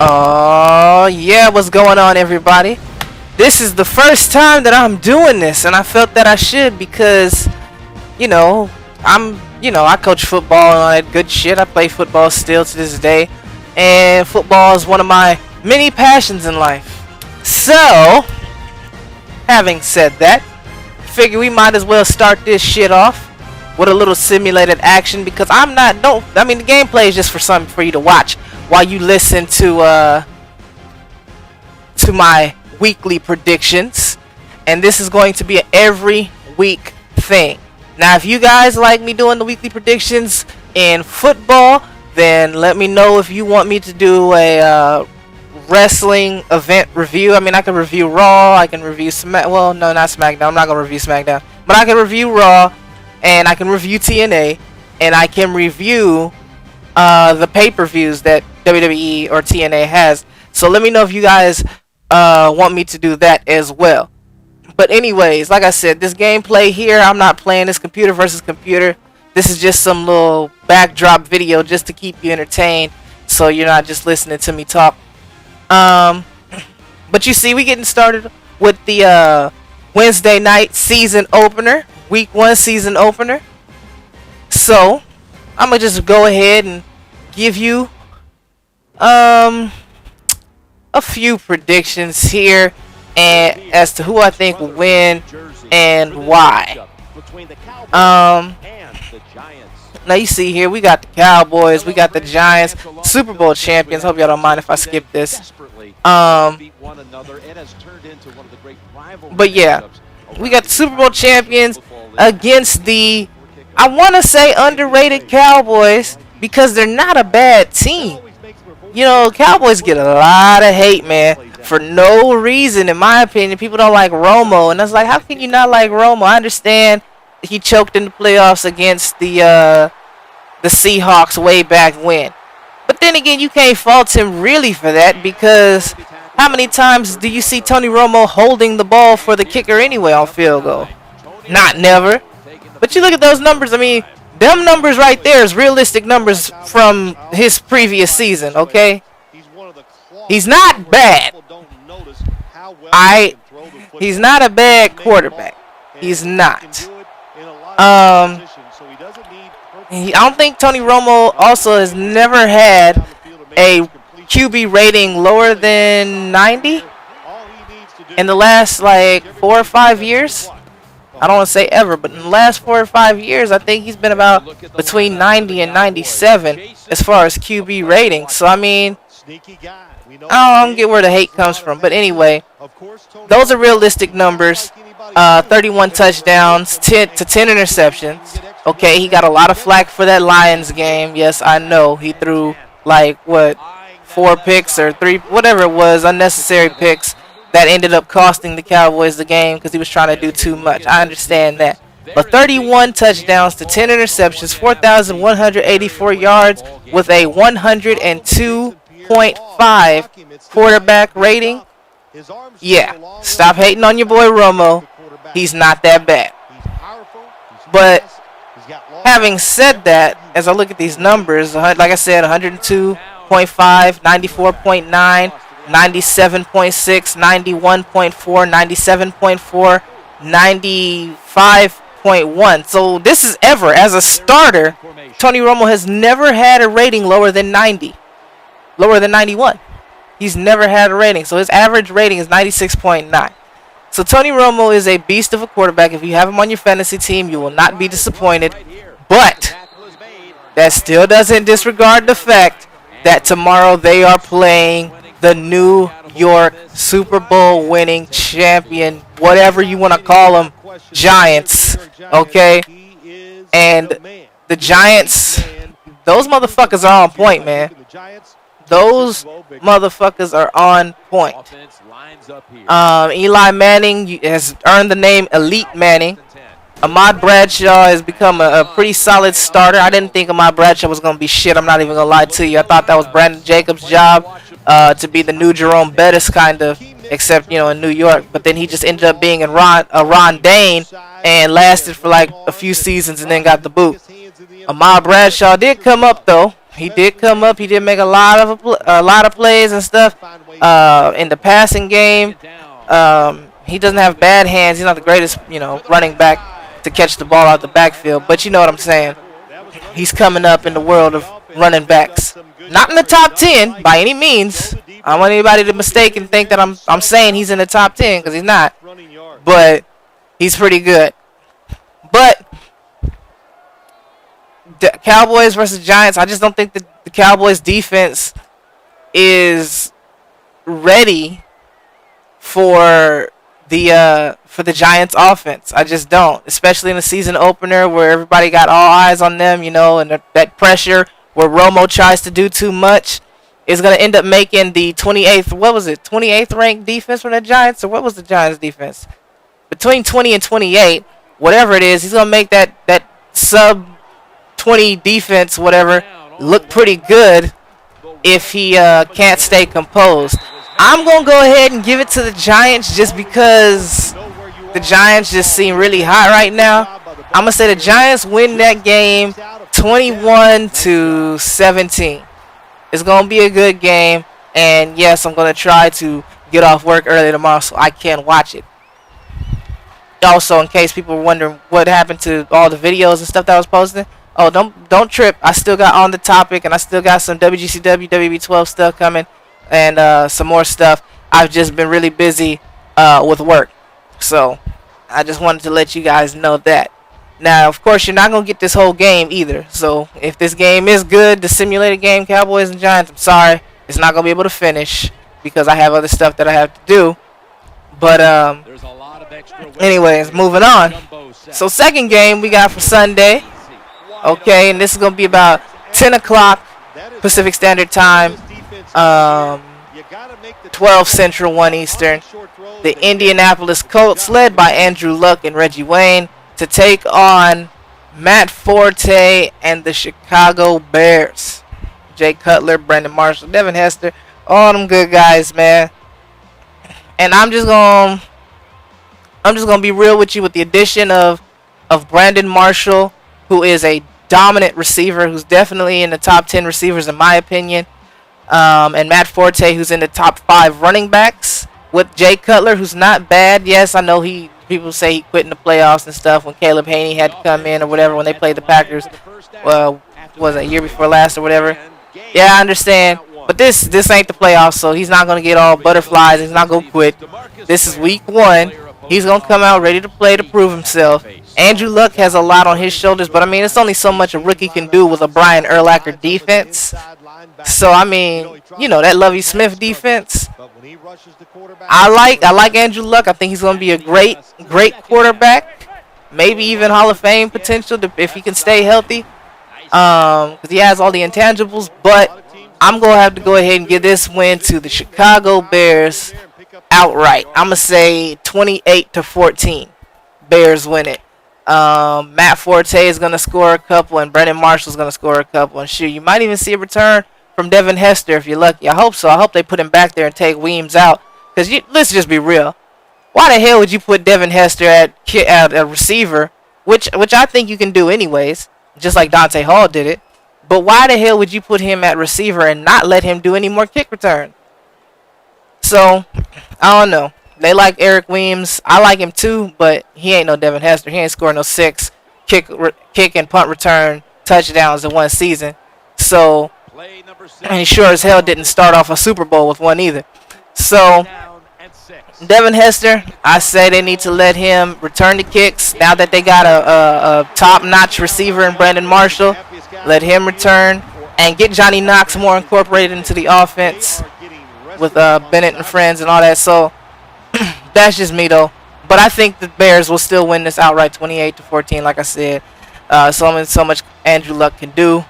Oh, yeah, what's going on, everybody? This is the first time that I'm doing this, and I felt that I should because, you know, I coach football and all that good shit. I play football still to this day, and football is one of my many passions in life. So, having said that, figure we might as well start this shit off with a little simulated action because the gameplay is just for something for you to watch while you listen to my weekly predictions, and this is going to be an every week thing. Now, if you guys like me doing the weekly predictions in football, then let me know if you want me to do a wrestling event review. I mean, I can review Raw, I can review well, no, not SmackDown. I'm not gonna review SmackDown, but I can review Raw, and I can review TNA, and I can review the pay-per-views that WWE or TNA has. So let me know if you guys want me to do that as well. But anyways, like I said, this gameplay here, I'm not playing this computer versus computer. This is just some little backdrop video just to keep you entertained, so you're not just listening to me talk. But you see, we getting started with the Wednesday night season opener, week 1 season opener. So I'm gonna just go ahead and give you a few predictions here and as to who I think will win and why. Now you see here, we got the Cowboys, we got the Giants, Super Bowl champions. Hope y'all don't mind if I skip this. But yeah, we got the Super Bowl champions against the, I want to say, underrated Cowboys because they're not a bad team. You know, Cowboys get a lot of hate, man, for no reason, in my opinion. People don't like Romo, and I was like, how can you not like Romo? I understand he choked in the playoffs against the Seahawks way back when. But then again, you can't fault him really for that because how many times do you see Tony Romo holding the ball for the kicker anyway on field goal? Not never. But you look at those numbers, I mean, them numbers right there is realistic numbers from his previous season, okay? He's not bad. He's not a bad quarterback. He's not. I don't think Tony Romo also has never had a QB rating lower than 90 in the last like 4 or 5 years. I don't want to say ever, but in the last 4 or 5 years, I think he's been about between 90 and 97 as far as QB rating. So, I mean, I don't get where the hate comes from. But anyway, those are realistic numbers. 31 touchdowns, 10 interceptions. Okay, he got a lot of flack for that Lions game. Yes, I know. He threw, like, 4 picks or 3, whatever it was, unnecessary picks that ended up costing the Cowboys the game because he was trying to do too much. I understand that. But 31 touchdowns to 10 interceptions, 4,184 yards with a 102.5 quarterback rating. Yeah, stop hating on your boy Romo. He's not that bad. But having said that, as I look at these numbers, like I said, 102.5, 94.9, 97.6, 91.4, 97.4, 95.1. So this is ever, as a starter, Tony Romo has never had a rating lower than 90. Lower than 91. He's never had a rating. So his average rating is 96.9. So Tony Romo is a beast of a quarterback. If you have him on your fantasy team, you will not be disappointed. But that still doesn't disregard the fact that tomorrow they are playing the New York Super Bowl winning champion, whatever you want to call them, Giants, okay? And the Giants, those motherfuckers are on point, man. Those motherfuckers are on point. Eli Manning has earned the name Elite Manning. Ahmad Bradshaw has become a pretty solid starter. I didn't think Ahmad Bradshaw was going to be shit. I'm not even going to lie to you. I thought that was Brandon Jacobs' job to be the new Jerome Bettis, kind of, except, you know, in New York. But then he just ended up being a Ron Dane and lasted for like a few seasons and then got the boot. Ahmad Bradshaw did come up, though, He did come up. He did make a lot of plays and stuff in the passing game. He doesn't have bad hands. He's not the greatest, running back to catch the ball out the backfield. But you know what I'm saying. He's coming up in the world of running backs. Not in the top 10 by any means. I don't want anybody to mistake and think that I'm saying he's in the top 10 because he's not. But he's pretty good. But the Cowboys versus Giants, I just don't think that the Cowboys defense is ready for the Giants offense. I just don't, especially in the season opener where everybody got all eyes on them, and that pressure where Romo tries to do too much is going to end up making the 28th ranked defense from the Giants, or what was the Giants defense? Between 20 and 28, whatever it is, he's going to make that sub 20 defense, whatever, look pretty good if he can't stay composed. I'm going to go ahead and give it to the Giants just because the Giants just seem really hot right now. I'm going to say the Giants win that game 21-17. It's going to be a good game. And, yes, I'm going to try to get off work early tomorrow so I can watch it. Also, in case people were wondering what happened to all the videos and stuff that I was posting. Oh, don't trip. I still got On the Topic, and I still got some WGCW, WB12 stuff coming. And some more stuff. I've just been really busy with work. So, I just wanted to let you guys know that. Now, of course, you're not going to get this whole game either. So, if this game is good, the simulated game, Cowboys and Giants, I'm sorry. It's not going to be able to finish because I have other stuff that I have to do. But, anyways, moving on. So, second game we got for Sunday. Okay, and this is going to be about 10 o'clock Pacific Standard Time. 12 Central, 1 Eastern. The Indianapolis Colts, led by Andrew Luck and Reggie Wayne, to take on Matt Forte and the Chicago Bears. Jay Cutler, Brandon Marshall, Devin Hester, all them good guys, man. And I'm just gonna be real with you with the addition of Brandon Marshall, who is a dominant receiver, who's definitely in the top 10 receivers in my opinion. And Matt Forte, who's in the top 5 running backs, with Jay Cutler, who's not bad. Yes, I know people say he quit in the playoffs and stuff when Caleb Haney had to come in or whatever when they played the Packers. Well, was it a year before last or whatever? Yeah, I understand. But this ain't the playoffs, so he's not going to get all butterflies. He's not going to quit. This is week 1. He's going to come out ready to play to prove himself. Andrew Luck has a lot on his shoulders, but, I mean, it's only so much a rookie can do with a Brian Urlacher defense. So, I mean, that Lovie Smith defense. I like Andrew Luck. I think he's going to be a great quarterback. Maybe even Hall of Fame potential if he can stay healthy. Because he has all the intangibles. But I'm going to have to go ahead and give this win to the Chicago Bears outright. I'm going to say 28-14. Bears win it. Matt Forte is going to score a couple, and Brandon Marshall is going to score a couple. And shoot, you might even see a return from Devin Hester if you're lucky. I hope so. I hope they put him back there and take Weems out. Because let's just be real. Why the hell would you put Devin Hester at a receiver, which I think you can do anyways, just like Dante Hall did it. But why the hell would you put him at receiver and not let him do any more kick return? So, I don't know. They like Eric Weems. I like him too, but he ain't no Devin Hester. He ain't scoring no 6 kick and punt return touchdowns in one season. So, and he sure as hell didn't start off a Super Bowl with one either. So, Devin Hester, I say they need to let him return the kicks. Now that they got a top-notch receiver in Brandon Marshall, let him return and get Johnny Knox more incorporated into the offense with Bennett and friends and all that. So, that's just me, though. But I think the Bears will still win this outright 28-14, like I said. So much Andrew Luck can do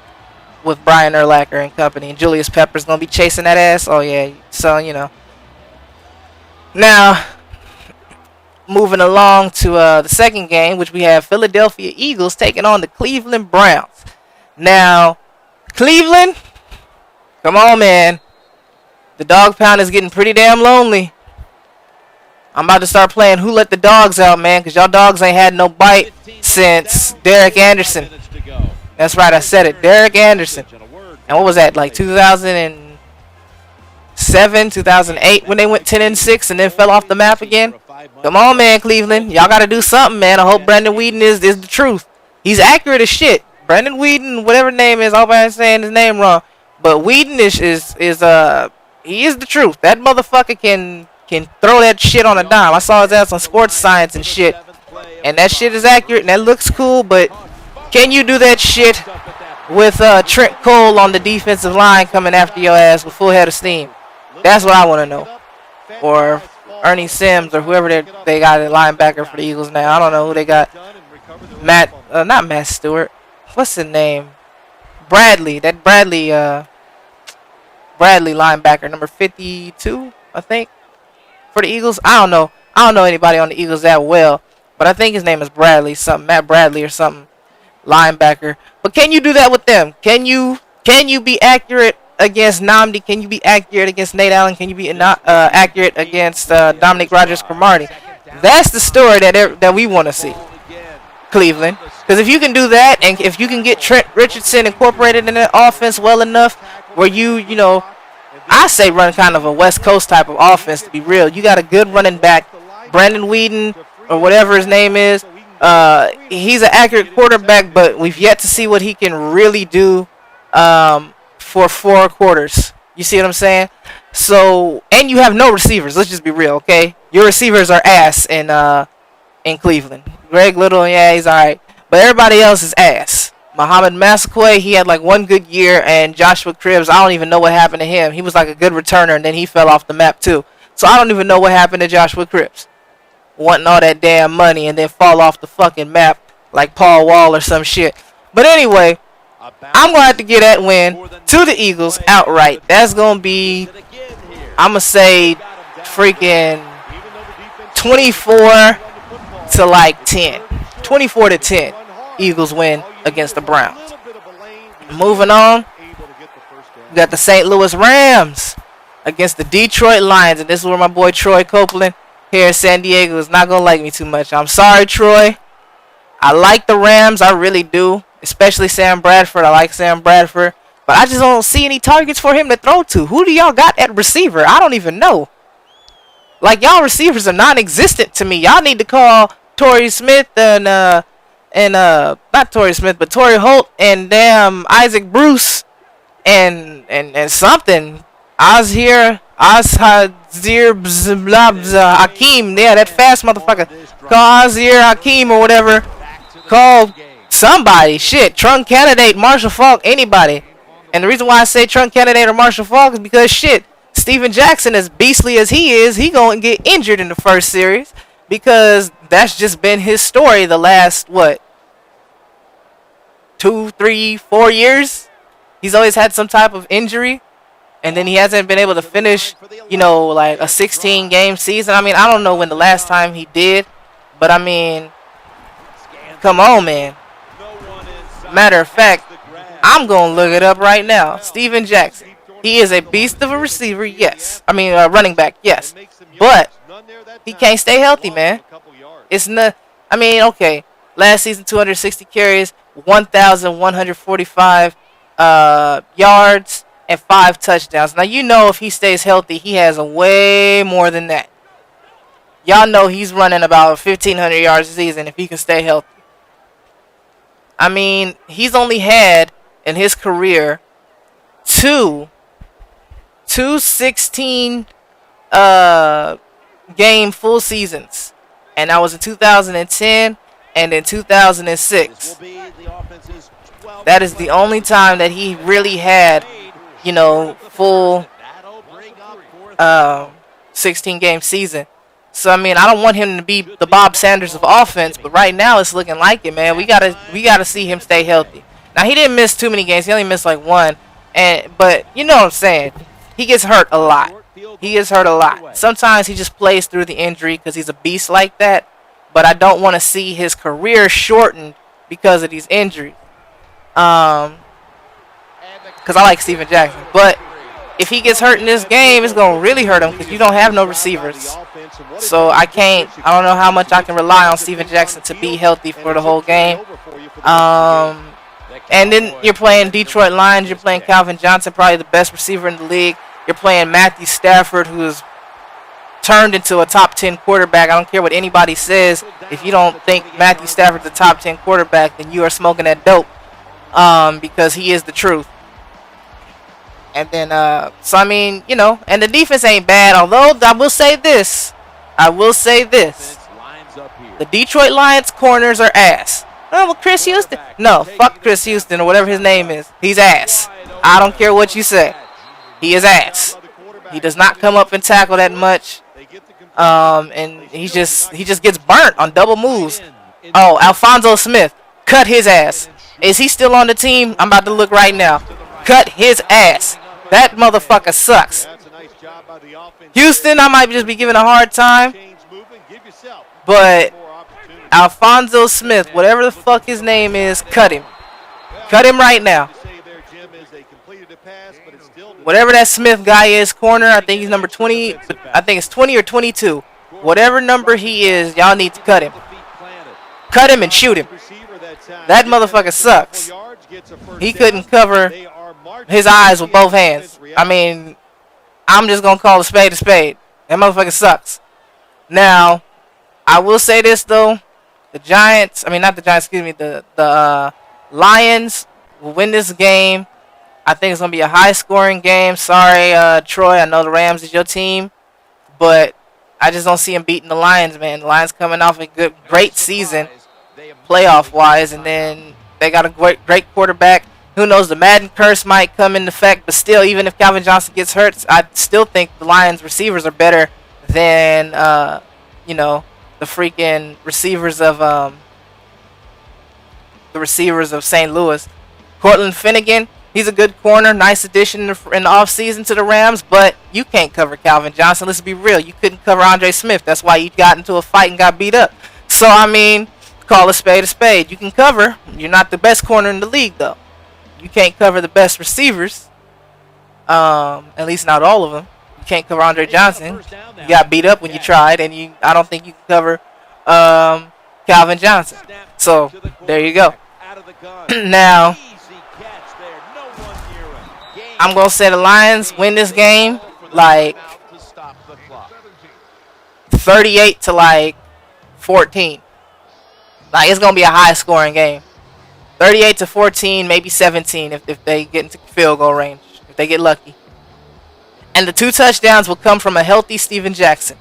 with Brian Urlacher and company. And Julius Peppers going to be chasing that ass. Oh, yeah. So, Now, moving along to the second game, which we have Philadelphia Eagles taking on the Cleveland Browns. Now, Cleveland, come on, man. The dog pound is getting pretty damn lonely. I'm about to start playing Who Let the Dogs Out, man, because y'all dogs ain't had no bite since Derek Anderson. That's right, I said it. Derek Anderson. And what was that, like 2007, 2008 when they went 10-6 and then fell off the map again? Come on, man, Cleveland. Y'all got to do something, man. I hope Brandon Whedon is the truth. He's accurate as shit. Brandon Whedon, whatever name is, I hope I ain't saying his name wrong. But Whedon is he is the truth. That motherfucker can throw that shit on a dime. I saw his ass on Sports Science and shit. And that shit is accurate and that looks cool, but can you do that shit with Trent Cole on the defensive line coming after your ass with full head of steam? That's what I want to know. Or Ernie Sims or whoever they got at linebacker for the Eagles now. I don't know who they got. Not Matt Stewart. What's his name? Bradley. That Bradley linebacker, number 52, I think, for the Eagles. I don't know anybody on the Eagles that well, but I think his name is Bradley, something, Matt Bradley or something, linebacker. But can you do that with them? Can you be accurate against Nnamdi? Can you be accurate against Nate Allen? Can you be accurate against Dominic Rodgers-Cromartie? That's the story that we want to see, Cleveland. Because if you can do that, and if you can get Trent Richardson incorporated in that offense well enough, where you know, I say run kind of a West Coast type of offense, to be real. You got a good running back, Brandon Whedon, or whatever his name is. He's an accurate quarterback, but we've yet to see what he can really do for 4 quarters. You see what I'm saying? So, and you have no receivers. Let's just be real, okay? Your receivers are ass in Cleveland. Greg Little, yeah, he's all right. But everybody else is ass. Muhammad Massaquoi, he had like one good year, and Joshua Cribbs, I don't even know what happened to him. He was like a good returner, and then he fell off the map too. So I don't even know what happened to Joshua Cribbs. Wanting all that damn money and then fall off the fucking map like Paul Wall or some shit. But anyway, I'm going to have to get that win to the Eagles outright. That's going to be, I'm going to say, freaking 24 to like 10. 24 to 10. Eagles win against the Browns. Moving on, we got the St. Louis Rams against the Detroit Lions. And this is where my boy Troy Copeland here in San Diego is not going to like me too much. I'm sorry, Troy. I like the Rams. I really do. Especially Sam Bradford. I like Sam Bradford. But I just don't see any targets for him to throw to. Who do y'all got at receiver? I don't even know. Like, y'all receivers are non-existent to me. Y'all need to call Torrey Smith and not Torrey Smith, but Torrey Holt and damn Isaac Bruce and something. Azir Hakim. Yeah, that fast motherfucker. Call Azir Hakim or whatever. Call somebody. Shit. Trunk candidate, Marshall Faulk, anybody. And the reason why I say trunk candidate or Marshall Faulk is because shit, Steven Jackson, as beastly as he is, he gonna get injured in the first series. Because that's just been his story the last, what, 2, 3, 4 years? He's always had some type of injury. And then he hasn't been able to finish, you know, like a 16-game season. I mean, I don't know when the last time he did. But, I mean, come on, man. Matter of fact, I'm going to look it up right now. Steven Jackson. He is a beast of a receiver, yes. I mean, a running back, yes. But he can't stay healthy, man. It's not. I mean, okay. Last season, 260 carries, 1,145 yards, and 5 touchdowns. Now, you know if he stays healthy, he has a way more than that. Y'all know he's running about 1,500 yards a season if he can stay healthy. I mean, he's only had, in his career, two 16 game full seasons, and that was in 2010 and in 2006. That is the only time that he really had, you know, full 16 game season. So I mean, I don't want him to be the Bob Sanders of offense, but right now it's looking like it, man. We gotta see him stay healthy. Now he didn't miss too many games; he only missed like 1. But you know what I'm saying? He gets hurt a lot. He gets hurt a lot. Sometimes he just plays through the injury because he's a beast like that. But I don't want to see his career shortened because of these injuries. Because I like Steven Jackson. But if he gets hurt in this game, it's going to really hurt him because you don't have no receivers. So I don't know how much I can rely on Steven Jackson to be healthy for the whole game. And then you're playing Detroit Lions. You're playing Calvin Johnson, probably the best receiver in the league. You're playing Matthew Stafford, who's turned into a top 10 quarterback. I don't care what anybody says. If you don't think Matthew Stafford's a top 10 quarterback, then you are smoking that dope, because he is the truth. And then, so I mean, you know, and the defense ain't bad. Although I will say this. The Detroit Lions corners are ass. Oh, well, Chris Houston. No, fuck Chris Houston or whatever his name is. He's ass. I don't care what you say. He is ass. He does not come up and tackle that much. And he just gets burnt on double moves. Oh, Alfonso Smith. Cut his ass. Is he still on the team? I'm about to look right now. Cut his ass. That motherfucker sucks. Houston, I might just be giving a hard time. But Alfonso Smith, whatever the fuck his name is, cut him. Cut him right now. Whatever that Smith guy is, corner, I think he's number 20. I think it's 20 or 22. Whatever number he is, y'all need to cut him. Cut him and shoot him. That motherfucker sucks. He couldn't cover his eyes with both hands. I mean, I'm just going to call a spade a spade. That motherfucker sucks. Now, I will say this, though. The Lions will win this game. I think it's going to be a high-scoring game. Sorry, Troy, I know the Rams is your team. But I just don't see him beating the Lions, man. The Lions coming off a great season, playoff-wise. And then they got a great quarterback. Who knows, the Madden curse might come into effect. But still, even if Calvin Johnson gets hurt, I still think the Lions receivers are better than, the freaking receivers of St. Louis. Cortland Finnegan, he's a good corner, nice addition in the offseason to the Rams, but you can't cover Calvin Johnson. Let's be real. You couldn't cover Andre Smith. That's why you got into a fight and got beat up. So, I mean, call a spade a spade. You can cover. You're not the best corner in the league, though. You can't cover the best receivers. At least not all of them. You can't cover Andre Johnson. You got beat up when you tried, and I don't think you can cover Calvin Johnson. So, there you go. Now, I'm going to say the Lions win this game like 38 to 14. Like, it's going to be a high-scoring game. 38 to 14, maybe 17 if they get into field goal range, if they get lucky. And the 2 touchdowns will come from a healthy Steven Jackson.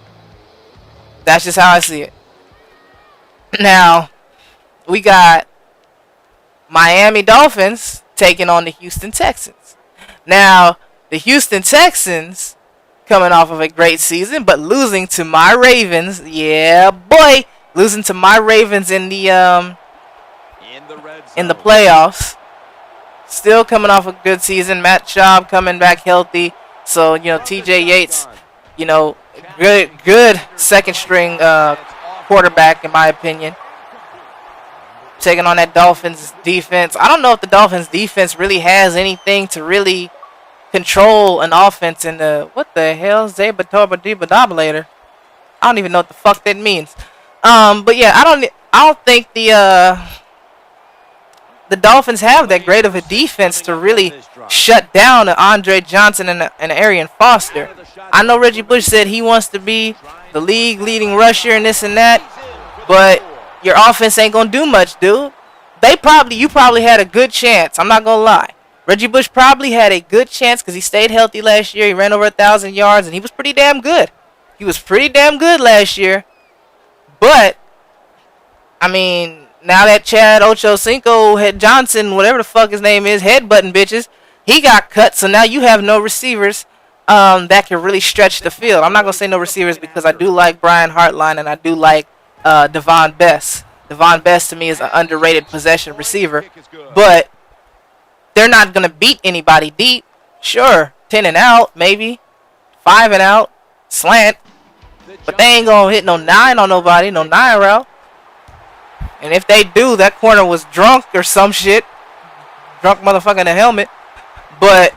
That's just how I see it. Now, we got Miami Dolphins taking on the Houston Texans. Now, the Houston Texans coming off of a great season, but losing to my Ravens. Yeah, boy. Losing to my Ravens in the playoffs. Still coming off a good season. Matt Schaub coming back healthy. So, TJ Yates, good second string quarterback in my opinion. Taking on that Dolphins defense. I don't know if the Dolphins defense really has anything to really control an offense in the, what the hell, Zabatobadibadablator. I don't even know what the fuck that means. But yeah, I don't think the Dolphins have that great of a defense to really shut down Andre Johnson and Arian Foster. I know Reggie Bush said he wants to be the league leading rusher and this and that, but your offense ain't gonna do much, dude. You probably had a good chance. I'm not gonna lie. Reggie Bush probably had a good chance because he stayed healthy last year. He ran over 1,000 yards and he was pretty damn good. He was pretty damn good last year. But I mean, now that Chad Ochocinco, Head Johnson, whatever the fuck his name is, headbutting bitches, he got cut. So now you have no receivers that can really stretch the field. I'm not gonna say no receivers because I do like Brian Hartline and I do like Devon Best. Devon Best to me is an underrated possession receiver, but they're not going to beat anybody deep. Sure, 10 and out, maybe. 5 and out, slant. But they ain't going to hit no 9 on nobody, no 9 route. And if they do, that corner was drunk or some shit. Drunk motherfucker in a helmet. But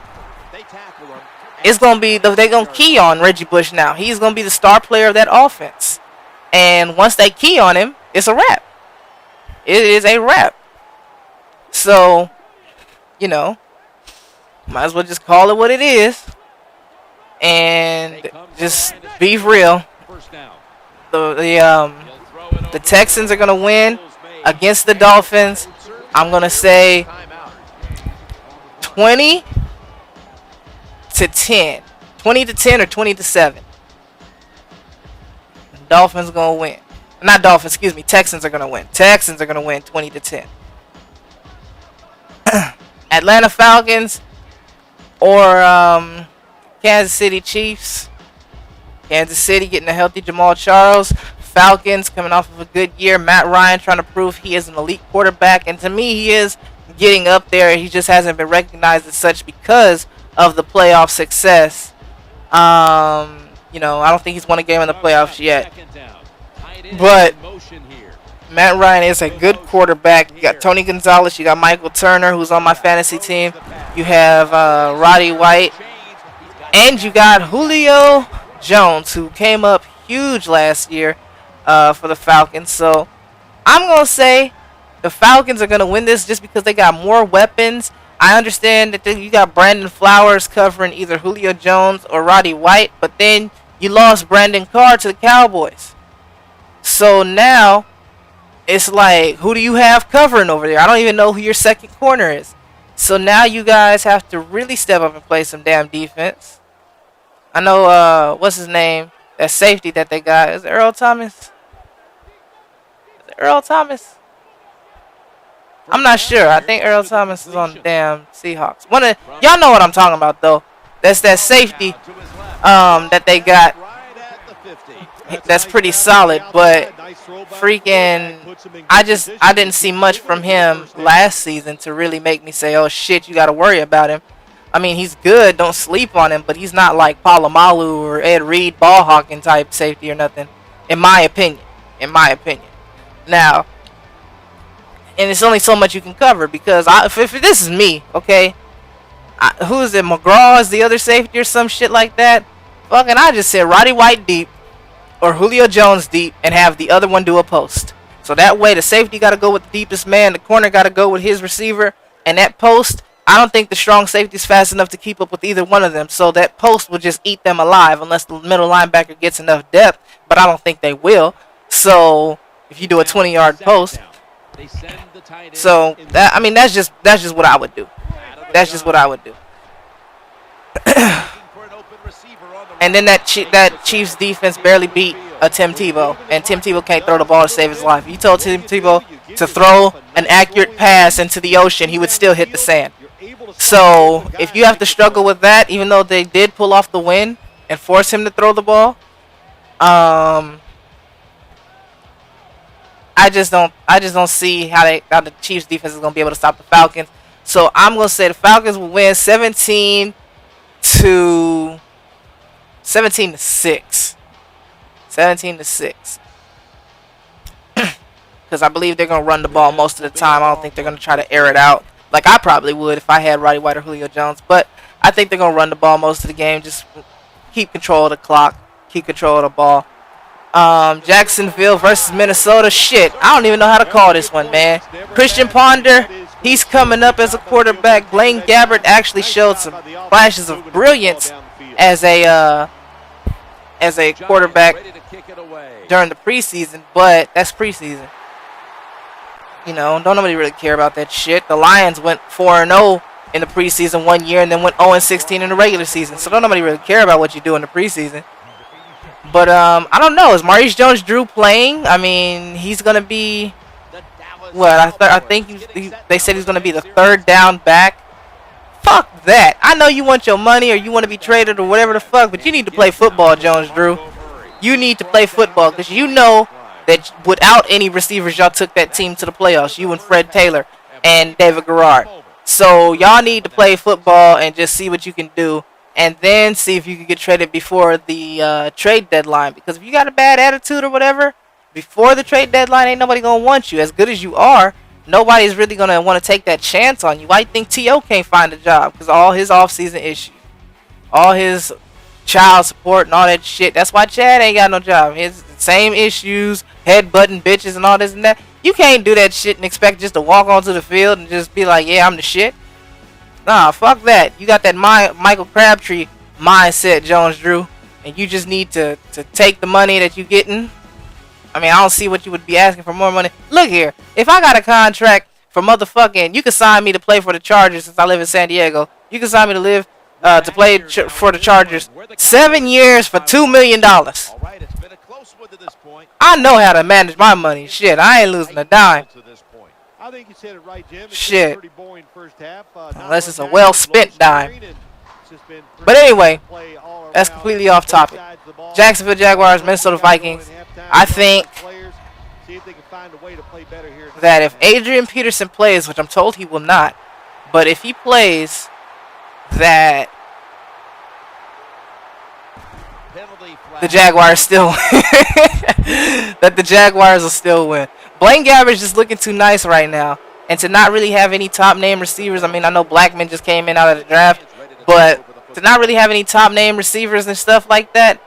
it's going to be, they're going to key on Reggie Bush now. He's going to be the star player of that offense. And once they key on him, it's a wrap. It is a wrap. So, you know, might as well just call it what it is and just be real. The Texans are gonna win against the Dolphins. I'm gonna say 20-10, 20-10 or 20-7. Dolphins are gonna win. Not Dolphins, excuse me. Texans are gonna win. Texans are gonna win 20-10. Atlanta Falcons or Kansas City Chiefs. Kansas City getting a healthy Jamal Charles. Falcons coming off of a good year. Matt Ryan trying to prove he is an elite quarterback, and to me, he is getting up there. He just hasn't been recognized as such because of the playoff success. You know, I don't think he's won a game in the playoffs yet. But Matt Ryan is a good quarterback. You got Tony Gonzalez. You got Michael Turner, who's on my fantasy team. You have Roddy White. And you got Julio Jones, who came up huge last year for the Falcons. So I'm going to say the Falcons are going to win this just because they got more weapons. I understand that you got Brandon Flowers covering either Julio Jones or Roddy White, but then you lost Brandon Carr to the Cowboys. So now it's like, who do you have covering over there? I don't even know who your second corner is. So now you guys have to really step up and play some damn defense. I know, what's his name? That safety that they got. Is it Earl Thomas? Is it Earl Thomas? I'm not sure. I think Earl Thomas is on the damn Seahawks. Y'all know what I'm talking about, though. That's that safety that they got. That's pretty solid, but freaking, I didn't see much from him last season to really make me say, oh shit, you got to worry about him. I mean, he's good, don't sleep on him, but he's not like Palomalu or Ed Reed ball hawking type safety or nothing, in my opinion. Now, and it's only so much you can cover, because if this is me, okay, who is it, McGraw is the other safety or some shit like that? Fucking, I just said Roddy White deep or Julio Jones deep and have the other one do a post. So that way the safety got to go with the deepest man, the corner got to go with his receiver, and that post, I don't think the strong safety is fast enough to keep up with either one of them. So that post will just eat them alive unless the middle linebacker gets enough depth, but I don't think they will. So if you do a 20-yard post, so that, I mean, that's just what I would do. That's just what I would do. And then that Chiefs defense barely beat a Tim Tebow, and Tim Tebow can't throw the ball to save his life. If you told Tim Tebow to throw an accurate pass into the ocean, he would still hit the sand. So if you have to struggle with that, even though they did pull off the win and force him to throw the ball, I just don't see how the Chiefs defense is gonna be able to stop the Falcons. So I'm gonna say the Falcons will win 17-6. 17-6. Because I believe they're gonna run the ball most of the time. I don't think they're gonna try to air it out like I probably would if I had Roddy White or Julio Jones. But I think they're gonna run the ball most of the game. Just keep control of the clock, keep control of the ball. Jacksonville versus Minnesota. Shit, I don't even know how to call this one, man. Christian Ponder, he's coming up as a quarterback. Blaine Gabbert actually showed some flashes of brilliance as a quarterback during the preseason, but that's preseason. You know, don't nobody really care about that shit. The Lions went 4-0 in the preseason one year and then went 0-16 in the regular season. So don't nobody really care about what you do in the preseason. But I don't know. Is Maurice Jones-Drew playing? I mean, he's gonna be what? I think they said he's gonna be the third down back. Fuck that. I know you want your money or you want to be traded or whatever the fuck, but you need to play football, Jones-Drew. You need to play football because you know that without any receivers, y'all took that team to the playoffs. You and Fred Taylor and David Garrard. So y'all need to play football and just see what you can do, and then see if you can get traded before the trade deadline. Because if you got a bad attitude or whatever, before the trade deadline, ain't nobody going to want you. As good as you are, nobody's really going to want to take that chance on you. Why do you think T.O. can't find a job? Because all his off-season issues, all his child support and all that shit. That's why Chad ain't got no job. His same issues, headbutting bitches and all this and that. You can't do that shit and expect just to walk onto the field and just be like, yeah, I'm the shit. Nah, fuck that. You got that Michael Crabtree mindset, Jones Drew, and you just need to take the money that you're getting. I mean, I don't see what you would be asking for more money. Look here, if I got a contract for motherfucking, you can sign me to play for the Chargers since I live in San Diego. You can sign me to live to play for the Chargers 7 years for $2 million. I know how to manage my money. Shit, I ain't losing a dime. I think you said it right, Jim. Shit. Pretty boring first half. Unless it's a well-spent dime. But anyway, that's completely off topic. Jacksonville Jaguars, Minnesota Vikings. I think that if Adrian Peterson plays, which I'm told he will not, but if he plays, that the Jaguars still that the Jaguars will still win. Blaine Gabbert is looking too nice right now, and to not really have any top name receivers. I mean, I know Blackman just came in out of the draft, but to not really have any top name receivers and stuff like that,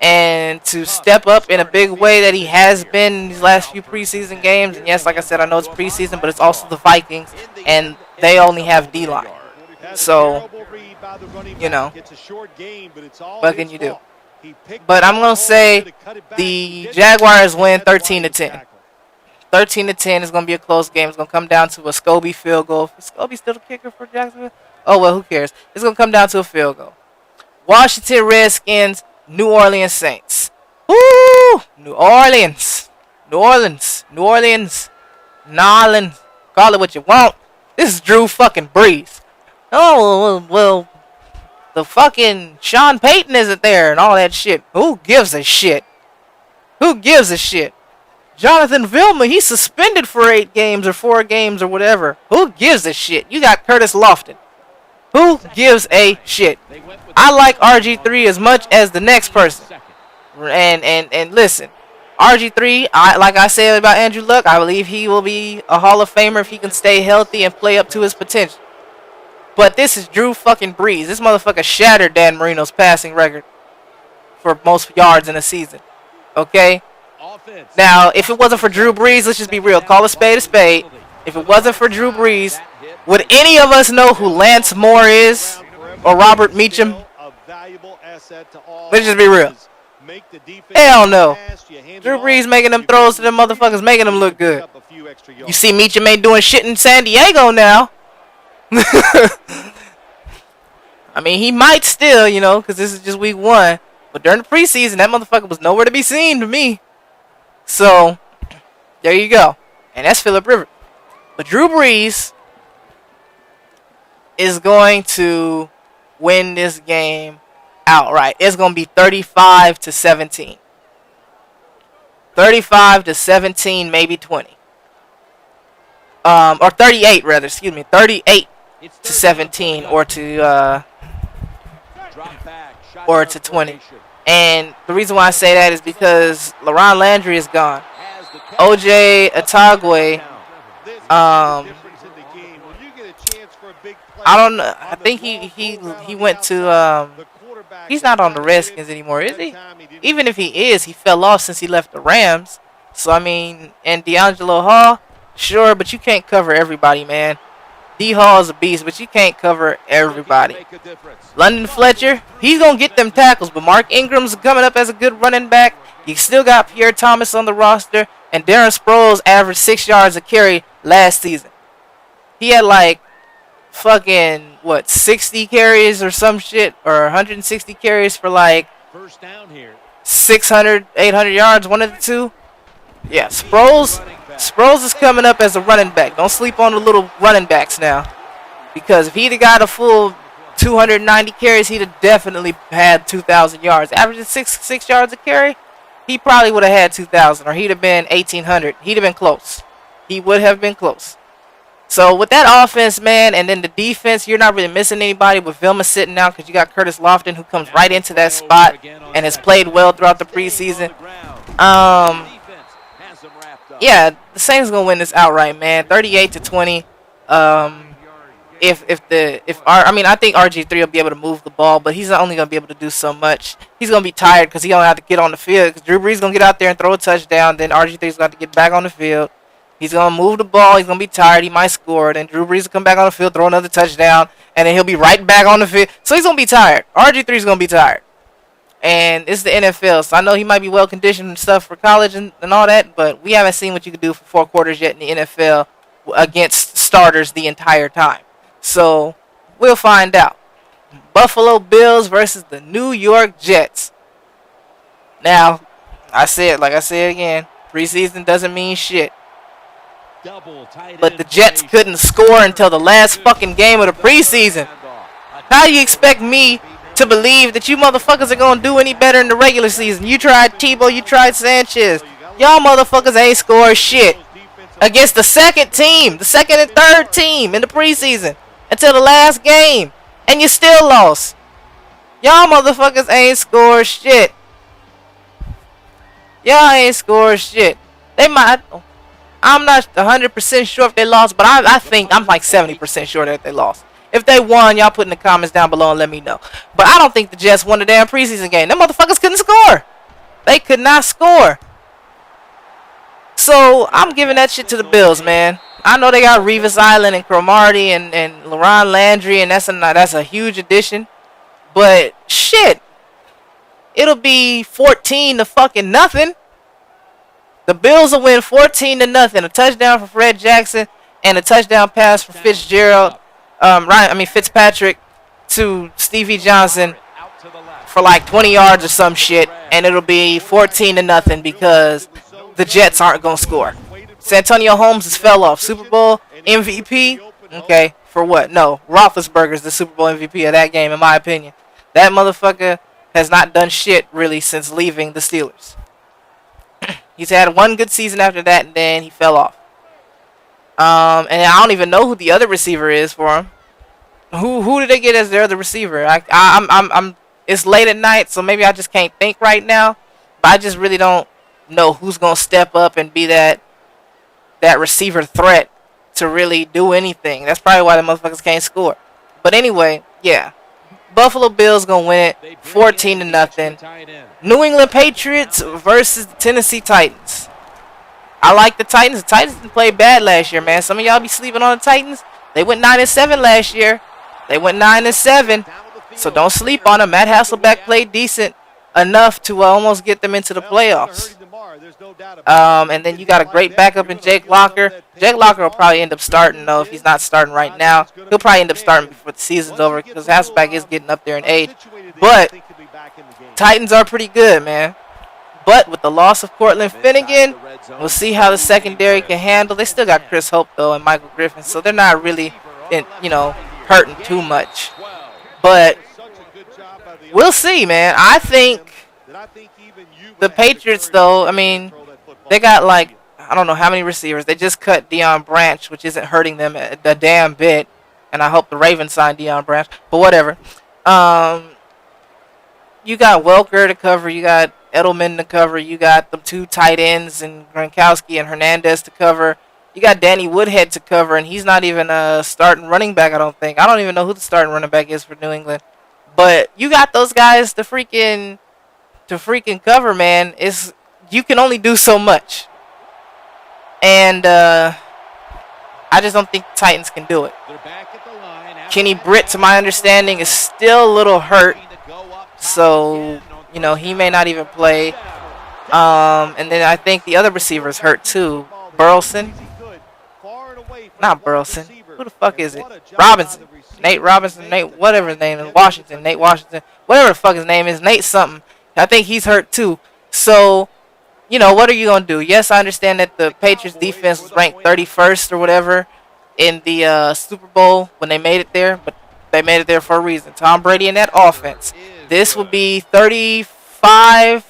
and to step up in a big way that he has been in these last few preseason games. And yes, like I said, I know it's preseason, but it's also the Vikings, and they only have D-line. So, you know, what can you do? But I'm going to say the Jaguars win 13-10. 13-10 is going to be a close game. It's going to come down to a Scobie field goal. Is Scobie still the kicker for Jacksonville? Oh, well, who cares? It's going to come down to a field goal. Washington Redskins, New Orleans Saints. Woo! New Orleans. New Orleans. New Orleans. Nolans. Call it what you want. This is Drew fucking Brees. Oh, well, the fucking Sean Payton isn't there and all that shit. Who gives a shit? Who gives a shit? Jonathan Vilma, he's suspended for 8 games or 4 games or whatever. Who gives a shit? You got Curtis Lofton. Who gives a shit? I like RG3 as much as the next person. And listen, RG3, like I said about Andrew Luck, I believe he will be a Hall of Famer if he can stay healthy and play up to his potential. But this is Drew fucking Brees. This motherfucker shattered Dan Marino's passing record for most yards in a season. Okay? Now, if it wasn't for Drew Brees, let's just be real. Call a spade a spade. If it wasn't for Drew Brees, would any of us know who Lance Moore is? Or Robert Meacham? Let's just be real. Hell no. Drew Brees making them throws to them motherfuckers, making them look good. You see Meacham ain't doing shit in San Diego now. I mean, he might still, you know, because this is just week 1. But during the preseason, that motherfucker was nowhere to be seen to me. So, there you go. And that's Phillip Rivers. But Drew Brees is going to win this game outright. It's going to be 35-17. 35-17, maybe 20. Or 38 rather, excuse me. 38-17 or to 20. And the reason why I say that is because LaRon Landry is gone. OJ Atagwe, I don't know. I think he went to he's not on the Redskins anymore, is he? Even if he is, he fell off since he left the Rams. So I mean, and D'Angelo Hall, sure, but you can't cover everybody, man. D Hall is a beast, but you can't cover everybody. London Fletcher, he's going to get them tackles, but Mark Ingram's coming up as a good running back. You still got Pierre Thomas on the roster, and Darren Sproles averaged 6 yards a carry last season. He had like fucking, 60 carries or some shit, or 160 carries for like 600, 800 yards, one of the two. Yeah, Sproles is coming up as a running back. Don't sleep on the little running backs now. Because if he'd have got a full 290 carries, he'd have definitely had 2,000 yards. Averaging 6 yards a carry, he probably would have had 2,000. Or he'd have been 1,800. He'd have been close. He would have been close. So with that offense, man, and then the defense, you're not really missing anybody with Vilma sitting out because you got Curtis Lofton who comes right into that spot and has played well throughout the preseason. Yeah, the Saints gonna win this outright, man. 38-20. I think RG3 will be able to move the ball, but he's only gonna be able to do so much. He's gonna be tired because he don't have to get on the field. Because Drew Brees gonna get out there and throw a touchdown. Then RG3 is gonna have to get back on the field. He's going to move the ball. He's going to be tired. He might score. Then Drew Brees will come back on the field, throw another touchdown, and then he'll be right back on the field. So he's going to be tired. RG3 is going to be tired. And it's the NFL, so I know he might be well-conditioned and stuff for college and all that, but we haven't seen what you can do for 4 quarters yet in the NFL against starters the entire time. So we'll find out. Buffalo Bills versus the New York Jets. Now, I said again, preseason doesn't mean shit. But the Jets couldn't score until the last fucking game of the preseason. How do you expect me to believe that you motherfuckers are going to do any better in the regular season? You tried Tebow, you tried Sanchez. Y'all motherfuckers ain't scored shit against the second and third team in the preseason until the last game. And you still lost. Y'all motherfuckers ain't scored shit. Y'all ain't scored shit. They might. I'm not 100% sure if they lost, but I think I'm like 70% sure that they lost. If they won, y'all put in the comments down below and let me know. But I don't think the Jets won the damn preseason game. Them motherfuckers couldn't score. They could not score. So I'm giving that shit to the Bills, man. I know they got Revis Island and Cromartie and LaRon Landry, and that's a huge addition. But shit, it'll be 14 to fucking nothing. The Bills will win 14 to nothing. A touchdown for Fred Jackson and a touchdown pass for Fitzpatrick to Stevie Johnson for like 20 yards or some shit, and it'll be 14 to nothing because the Jets aren't gonna score. Santonio Holmes has fell off. Super Bowl MVP. Okay, for what? No, Roethlisberger's the Super Bowl MVP of that game, in my opinion. That motherfucker has not done shit really since leaving the Steelers. He's had one good season after that, and then he fell off. And I don't even know who the other receiver is for him. Who did they get as their other receiver? I'm. It's late at night, so maybe I just can't think right now. But I just really don't know who's gonna step up and be that receiver threat to really do anything. That's probably why the motherfuckers can't score. But anyway, yeah. Buffalo Bills gonna win it 14 to nothing. New England Patriots versus the Tennessee Titans. I like the Titans. The Titans didn't play bad last year, man. Some of y'all be sleeping on the Titans. They went 9-7 last year. They went 9-7. So don't sleep on them. Matt Hasselbeck played decent enough to almost get them into the playoffs. And then you got a great backup in Jake Locker. Jake Locker will probably end up starting, though, if he's not starting right now. He'll probably end up starting before the season's over because Hasselbeck is getting up there in age. But Titans are pretty good, man. But with the loss of Cortland Finnegan, we'll see how the secondary can handle. They still got Chris Hope, though, and Michael Griffin, so they're not really, hurting too much. But we'll see, man. I think the Patriots, though, they got like, I don't know how many receivers. They just cut Deion Branch, which isn't hurting them a damn bit. And I hope the Ravens sign Deion Branch. But whatever. You got Welker to cover. You got Edelman to cover. You got the 2 tight ends and Gronkowski and Hernandez to cover. You got Danny Woodhead to cover, and he's not even a starting running back, I don't think. I don't even know who the starting running back is for New England. But you got those guys to freaking cover, man. You can only do so much. And I just don't think the Titans can do it. Kenny Britt, to my understanding, is still a little hurt. So, he may not even play. And then I think the other receiver's hurt too. Burleson. Not Burleson. Who the fuck is it? Robinson. Nate Robinson. Whatever his name is. Washington. Nate Washington. Whatever the fuck his name is. Nate something. I think he's hurt too. So, what are you going to do? Yes, I understand that the Patriots defense was ranked 31st or whatever in the Super Bowl when they made it there. But they made it there for a reason. Tom Brady and that offense. This would be 35,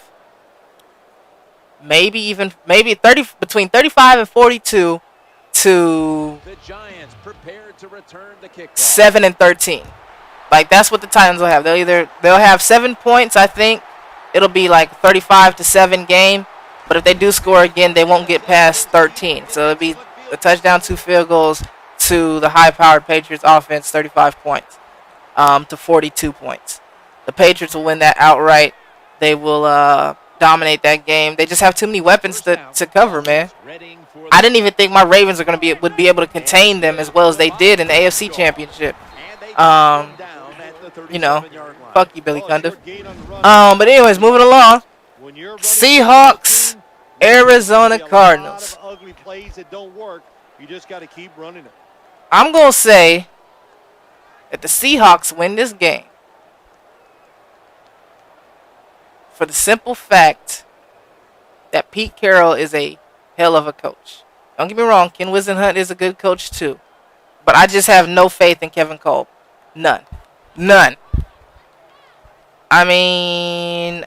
maybe 30, between 35 and 42 to 7-13. Like, that's what the Titans will have. They'll have 7 points, I think. It'll be like 35-7 game. But if they do score again, they won't get past 13. So it'll be a touchdown, 2 field goals to the high-powered Patriots offense, 35 points to 42 points. The Patriots will win that outright. They will dominate that game. They just have too many weapons to cover, man. I didn't even think my Ravens would be able to contain them as well as they did in the AFC Championship. You know, fuck you, Billy Cundiff. But anyways, moving along. Seahawks, Arizona Cardinals. I'm gonna say that the Seahawks win this game for the simple fact that Pete Carroll is a hell of a coach. Don't get me wrong, Ken Whisenhunt is a good coach too. But I just have no faith in Kevin Cole. None. I mean,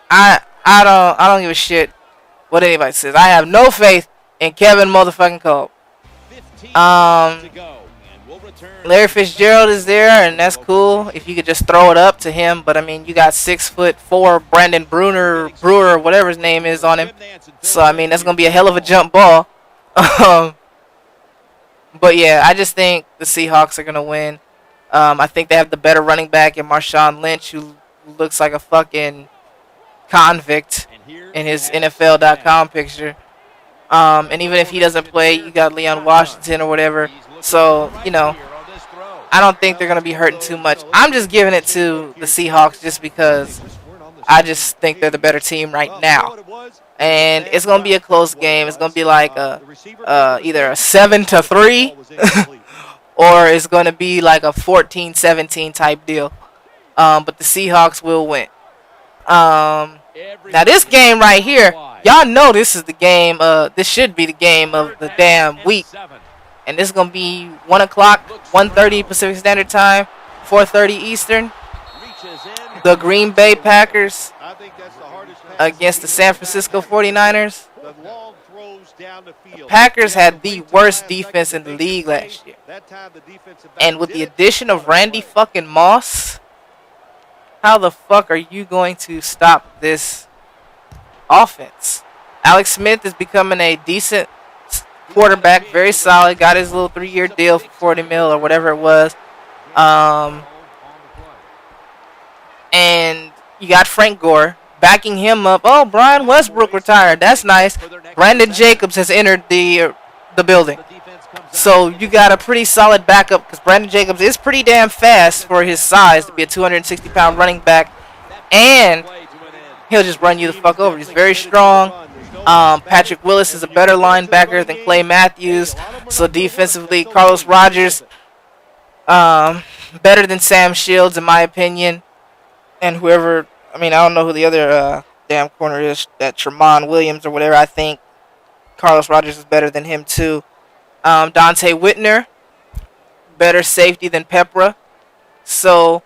I don't give a shit what anybody says. I have no faith in Kevin motherfucking Cole. Larry Fitzgerald is there, and that's cool if you could just throw it up to him. But I mean, you got 6'4" Brandon Brewer, whatever his name is, on him. So I mean, that's gonna be a hell of a jump ball. But yeah, I just think the Seahawks are gonna win. I think they have the better running back in Marshawn Lynch, who looks like a fucking convict in his NFL.com picture. And even if he doesn't play, you got Leon Washington or whatever. So, you know, I don't think they're going to be hurting too much. I'm just giving it to the Seahawks just because I just think they're the better team right now. And it's going to be a close game. It's going to be like either a 7-3 or it's going to be like a 14-17 type deal. But the Seahawks will win. Now this game right here, y'all know this is the game. This should be the game of the damn week. And this is going to be 1 o'clock, 1:30 Pacific Standard Time, 4:30 Eastern. The Green Bay Packers against the San Francisco 49ers. The Packers had the worst defense in the league last year. And with the addition of Randy fucking Moss, how the fuck are you going to stop this offense? Alex Smith is becoming a decent quarterback, very solid. Got his little 3-year deal for $40 million or whatever it was. And you got Frank Gore backing him up. Oh, Brian Westbrook retired. That's nice. Brandon Jacobs has entered the building. So you got a pretty solid backup because Brandon Jacobs is pretty damn fast for his size to be a 260-pound running back. And he'll just run you the fuck over. He's very strong. Patrick Willis is a better linebacker than Clay Matthews. So defensively, Carlos Rogers, better than Sam Shields in my opinion. And whoever, I mean, I don't know who the other damn corner is, that Tremont Williams or whatever. I think Carlos Rogers is better than him too. Dante Whitner, better safety than Pepra. So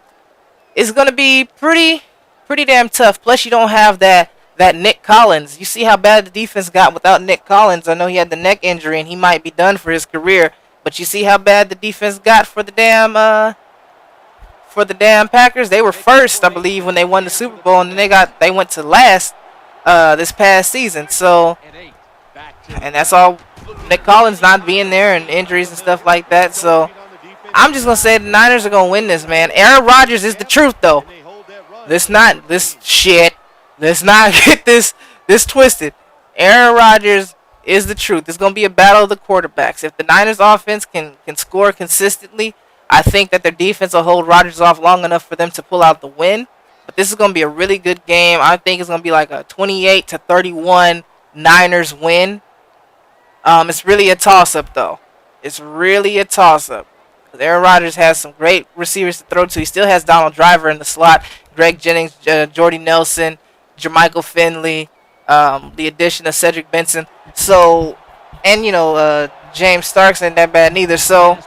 it's going to be pretty damn tough. Plus, you don't have that Nick Collins. You see how bad the defense got without Nick Collins. I know he had the neck injury and he might be done for his career. But you see how bad the defense got for the damn Packers. They were first, I believe, when they won the Super Bowl, and then they went to last this past season. So, and that's all Nick Collins not being there and injuries and stuff like that. So I'm just gonna say the Niners are gonna win this, man. Aaron Rodgers is the truth, though. Let's not get this twisted. Aaron Rodgers is the truth. It's gonna be a battle of the quarterbacks. If the Niners offense can score consistently, I think that their defense will hold Rodgers off long enough for them to pull out the win. But this is gonna be a really good game. I think it's gonna be like a 28-31 Niners win. It's really a toss-up, though. It's really a toss-up. Aaron Rodgers has some great receivers to throw to. He still has Donald Driver in the slot, Greg Jennings, Jordy Nelson, Jermichael Finley, the addition of Cedric Benson. So, and James Starks ain't that bad neither. So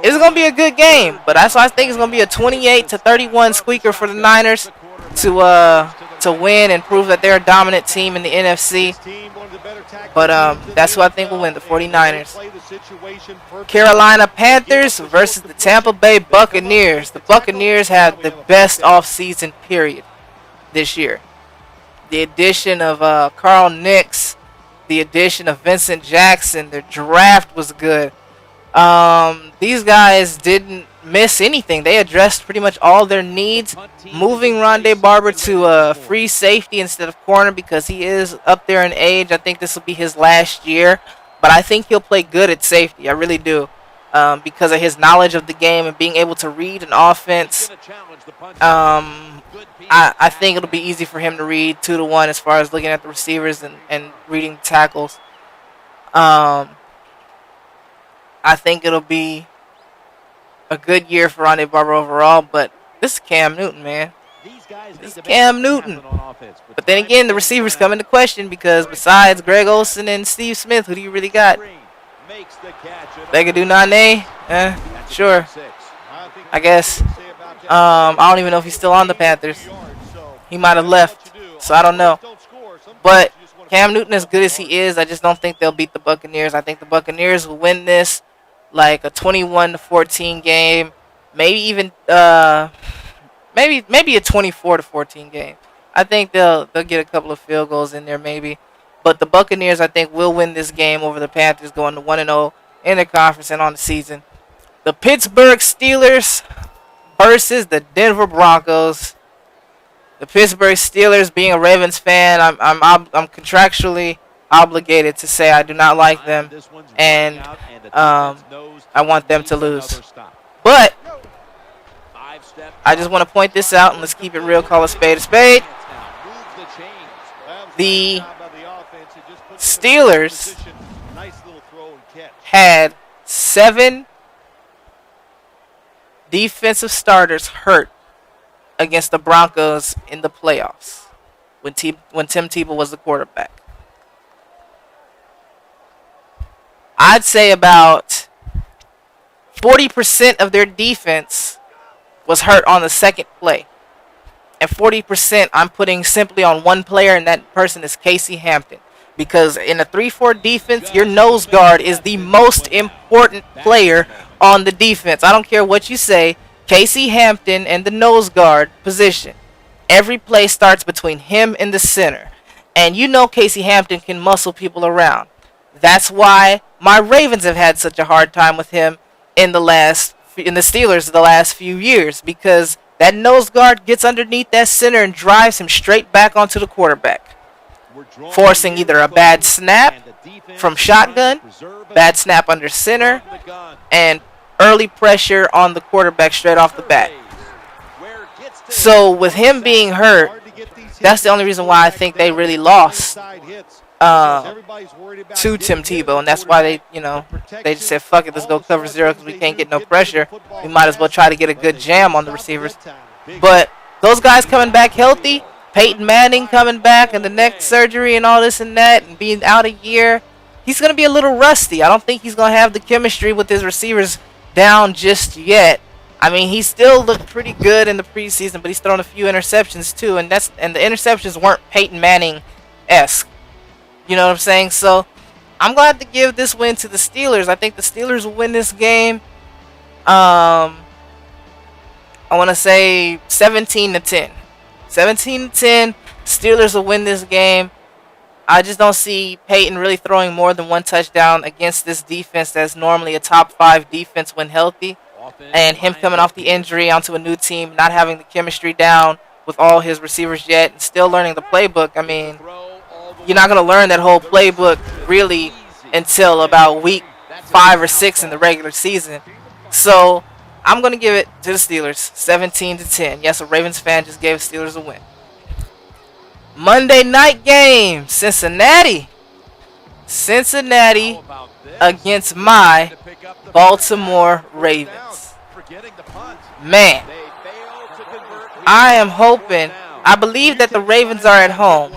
it's gonna be a good game. But that's why I think it's gonna be a 28-31 squeaker for the Niners to win and prove that they're a dominant team in the NFC. But that's who I think will win, the 49ers. Carolina Panthers versus the Tampa Bay Buccaneers. The Buccaneers have the best offseason period this year. The addition of Carl Nix, the addition of Vincent Jackson, their draft was good. These guys didn't miss anything. They addressed pretty much all their needs. Moving Rondé Barber to free safety instead of corner because he is up there in age. I think this will be his last year, but I think he'll play good at safety. I really do, because of his knowledge of the game and being able to read an offense. I think it'll be easy for him to read 2-1 as far as looking at the receivers and reading the tackles. I think it'll be a good year for Rondé Barber overall, but this is Cam Newton, man. This is Cam Newton. But then again, the receivers come into question because besides Greg Olsen and Steve Smith, who do you really got? Begadou Nane? Sure. I guess. I don't even know if he's still on the Panthers. He might have left, so I don't know. But Cam Newton, as good as he is, I just don't think they'll beat the Buccaneers. I think the Buccaneers will win this like a 21-14 game, maybe even maybe a 24-14 game. I think they'll get a couple of field goals in there maybe. But the Buccaneers, I think, will win this game over the Panthers, going to 1-0 in the conference and on the season. The Pittsburgh Steelers versus the Denver Broncos. The Pittsburgh Steelers, being a Ravens fan, I'm contractually obligated to say I do not like them, and I want them to lose. But I just want to point this out, and let's keep it real, call a spade a spade. The Steelers had 7 defensive starters hurt against the Broncos in the playoffs when Tim Tebow was the quarterback. I'd say about 40% of their defense was hurt on the second play. And 40% I'm putting simply on one player, and that person is Casey Hampton. Because in a 3-4 defense, your nose guard is the most important player on the defense. I don't care what you say. Casey Hampton and the nose guard position. Every play starts between him and the center. And you know Casey Hampton can muscle people around. That's why my Ravens have had such a hard time with him in the Steelers the last few years, because that nose guard gets underneath that center and drives him straight back onto the quarterback, forcing either a bad snap from shotgun, bad snap under center, and early pressure on the quarterback straight off the bat. So with him being hurt, that's the only reason why I think they really lost to Tim Tebow, and that's why they just said, fuck it, let's go cover zero because we can't get no pressure. We might as well try to get a good jam on the receivers. But those guys coming back healthy, Peyton Manning coming back and the neck surgery and all this and that, and being out a year, he's going to be a little rusty. I don't think he's going to have the chemistry with his receivers down just yet. I mean, he still looked pretty good in the preseason, but he's thrown a few interceptions too, and the interceptions weren't Peyton Manning-esque. You know what I'm saying? So I'm glad to give this win to the Steelers. I think the Steelers will win this game. I want to say 17-10. 17-10. Steelers will win this game. I just don't see Peyton really throwing more than one touchdown against this defense that's normally a top 5 defense when healthy. And him coming off the injury onto a new team, not having the chemistry down with all his receivers yet, and still learning the playbook. I mean, you're not going to learn that whole playbook really until about week 5 or 6 in the regular season. So I'm going to give it to the Steelers, 17-10. Yes, a Ravens fan just gave Steelers a win. Monday night game, Cincinnati against my Baltimore Ravens. Man, I am hoping, I believe that the Ravens are at home.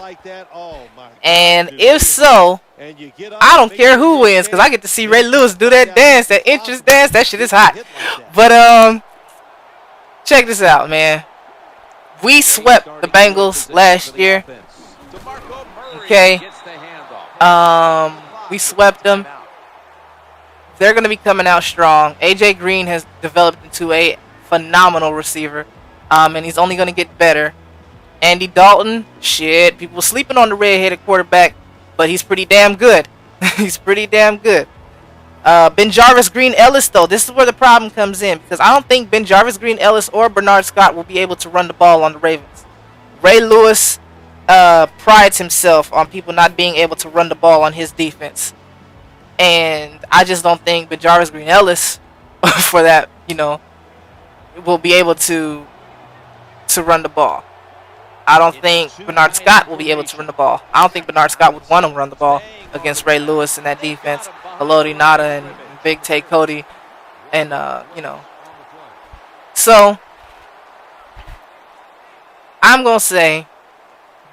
And if so, I don't care who wins, because I get to see Ray Lewis do that dance, that entrance dance. That shit is hot. But check this out, man. We swept the Bengals last year. Okay. We swept them. They're going to be coming out strong. AJ Green has developed into a phenomenal receiver. And he's only going to get better. Andy Dalton, shit, people sleeping on the red-headed quarterback, but he's pretty damn good. He's pretty damn good. Ben Jarvis Green Ellis, though, this is where the problem comes in because I don't think Ben Jarvis Green Ellis or Bernard Scott will be able to run the ball on the Ravens. Ray Lewis prides himself on people not being able to run the ball on his defense. And I just don't think Ben Jarvis Green Ellis, for that, will be able to run the ball. I don't think Bernard Scott will be able to run the ball. I don't think Bernard Scott would want to run the ball against Ray Lewis in that defense. Haloti Ngata and Big Tay Cody. And, So, I'm going to say,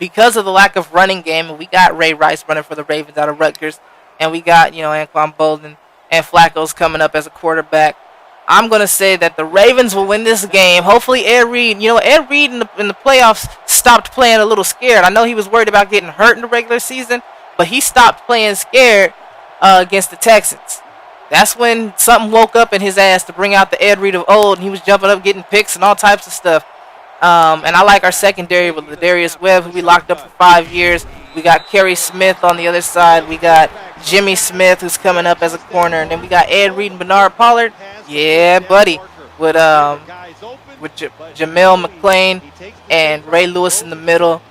because of the lack of running game, and we got Ray Rice running for the Ravens out of Rutgers, and we got, Anquan Bolden and Flacco's coming up as a quarterback, I'm going to say that the Ravens will win this game. Hopefully Ed Reed, Ed Reed in the playoffs stopped playing a little scared. I know he was worried about getting hurt in the regular season, but he stopped playing scared against the Texans. That's when something woke up in his ass to bring out the Ed Reed of old, and he was jumping up, getting picks and all types of stuff. And I like our secondary with Ladarius Webb, who we locked up for 5 years. We got Kerry Smith on the other side. We got Jimmy Smith, who's coming up as a corner. And then we got Ed Reed and Bernard Pollard. Yeah, buddy. With Jamel McClain and Ray Lewis in the middle.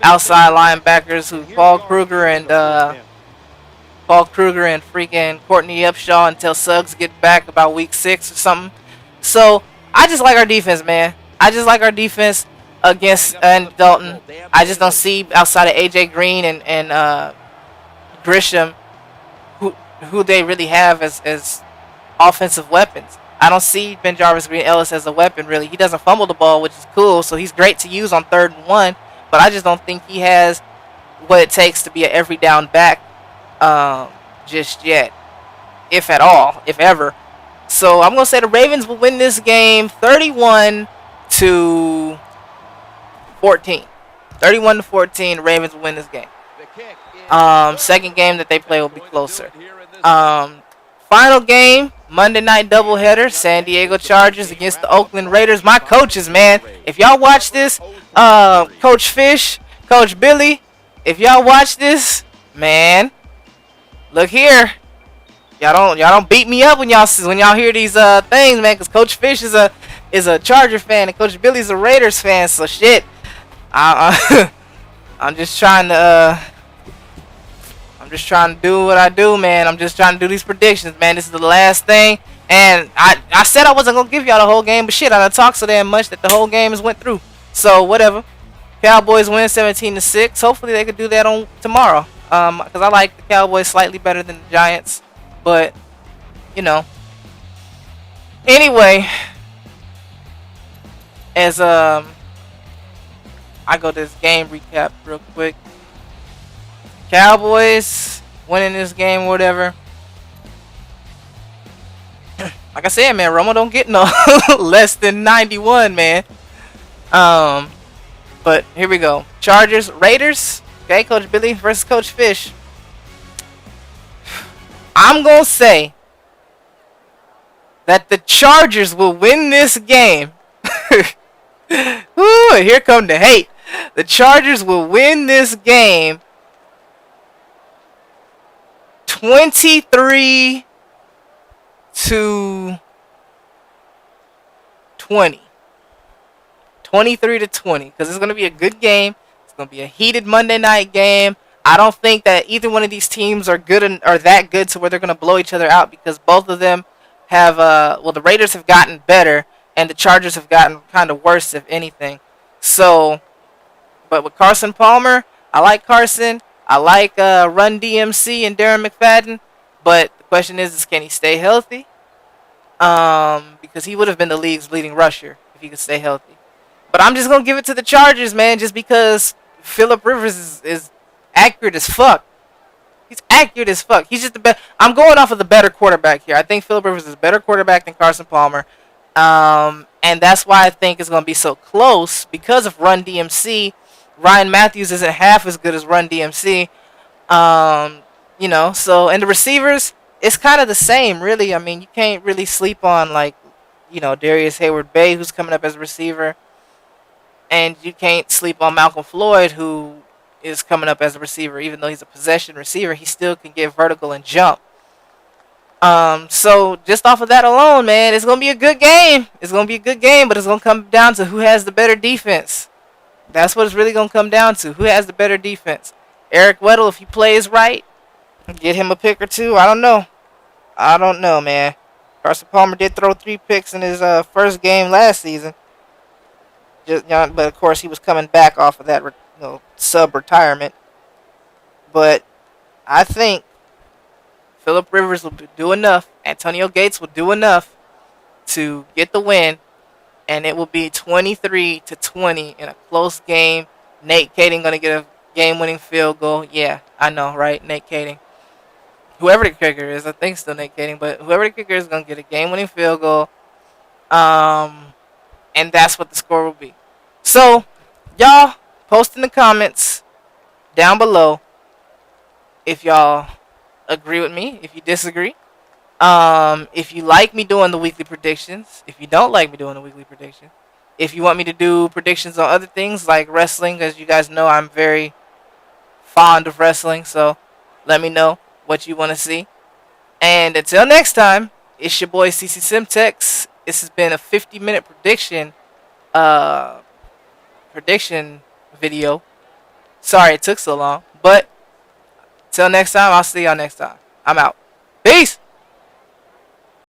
Outside linebackers, who Paul Kruger and freaking Courtney Upshaw until Suggs get back about week 6 or something. So I just like our defense, man. I just like our defense against Dalton. I just don't see outside of AJ Green and Grisham who they really have as offensive weapons. I don't see Ben Jarvis Green Ellis as a weapon, really. He doesn't fumble the ball, which is cool, so he's great to use on 3rd and 1, but I just don't think he has what it takes to be an every down back just yet, if at all, if ever. So I'm going to say the Ravens will win this game 31-14. 31-14, the Ravens will win this game. Second game that they play will be closer. Final game, Monday night doubleheader, San Diego Chargers against the Oakland Raiders. My coaches, man, if y'all watch this, Coach Fish, Coach Billy, if y'all watch this, man, look here. Y'all don't beat me up when y'all hear these things, man, because Coach Fish is a Charger fan and Coach Billy's a Raiders fan. So shit, I'm just trying to do what I do, man. I'm just trying to do these predictions, man. This is the last thing, and I said I wasn't gonna give y'all the whole game, but shit, I done talked so damn much that the whole game has went through. So whatever. Cowboys win 17-6. Hopefully they could do that on tomorrow. Because I like the Cowboys slightly better than the Giants. But, anyway, as I go to this game recap real quick. Cowboys winning this game, whatever. Like I said, man, Romo don't get no less than 91, man. But here we go. Chargers, Raiders. Okay, Coach Billy versus Coach Fish. I'm going to say that the Chargers will win this game. Ooh, here come the hate. The Chargers will win this game 23-20. 23-20, because it's going to be a good game. It's going to be a heated Monday night game. I don't think that either one of these teams are that good to where they're going to blow each other out, because both of them have the Raiders have gotten better and the Chargers have gotten kind of worse, if anything. So, but with Carson Palmer, I like Carson. I like Run DMC and Darren McFadden, but the question is can he stay healthy? Because he would have been the league's leading rusher if he could stay healthy. But I'm just going to give it to the Chargers, man, just because Phillip Rivers is accurate as fuck. He's accurate as fuck. He's just the best. I'm going off of the better quarterback here. I think Phillip Rivers is a better quarterback than Carson Palmer. And that's why I think it's going to be so close, because of Run DMC. Ryan Matthews isn't half as good as Run DMC. So, and the receivers, it's kind of the same, really. I mean, you can't really sleep on, Darius Hayward-Bay, who's coming up as a receiver. And you can't sleep on Malcolm Floyd, who is coming up as a receiver. Even though he's a possession receiver, he still can get vertical and jump. So just off of that alone, man, it's gonna be a good game. It's gonna be a good game, but it's gonna come down to who has the better defense. That's what it's really gonna come down to. Who has the better defense? Eric Weddle, if he plays right, get him a pick or two. I don't know. I don't know, man. Carson Palmer did throw 3 picks in his first game last season. Just, but of course he was coming back off of that sub retirement. But I think Phillip Rivers will do enough. Antonio Gates will do enough to get the win, and it will be 23-20 in a close game. Nate Kading gonna get a game-winning field goal. Yeah, I know, right? Nate Kading. Whoever the kicker is, I think still Nate Kading, but whoever the kicker is gonna get a game-winning field goal. And that's what the score will be. So, y'all post in the comments down below if y'all agree with me, if you disagree. If you like me doing the weekly predictions, if you don't like me doing the weekly predictions, if you want me to do predictions on other things like wrestling, as you guys know, I'm very fond of wrestling, so let me know what you want to see. And until next time, it's your boy CC Semtex. This has been a 50-minute prediction video. Sorry it took so long, but till next time, I'll see y'all next time. I'm out. Peace!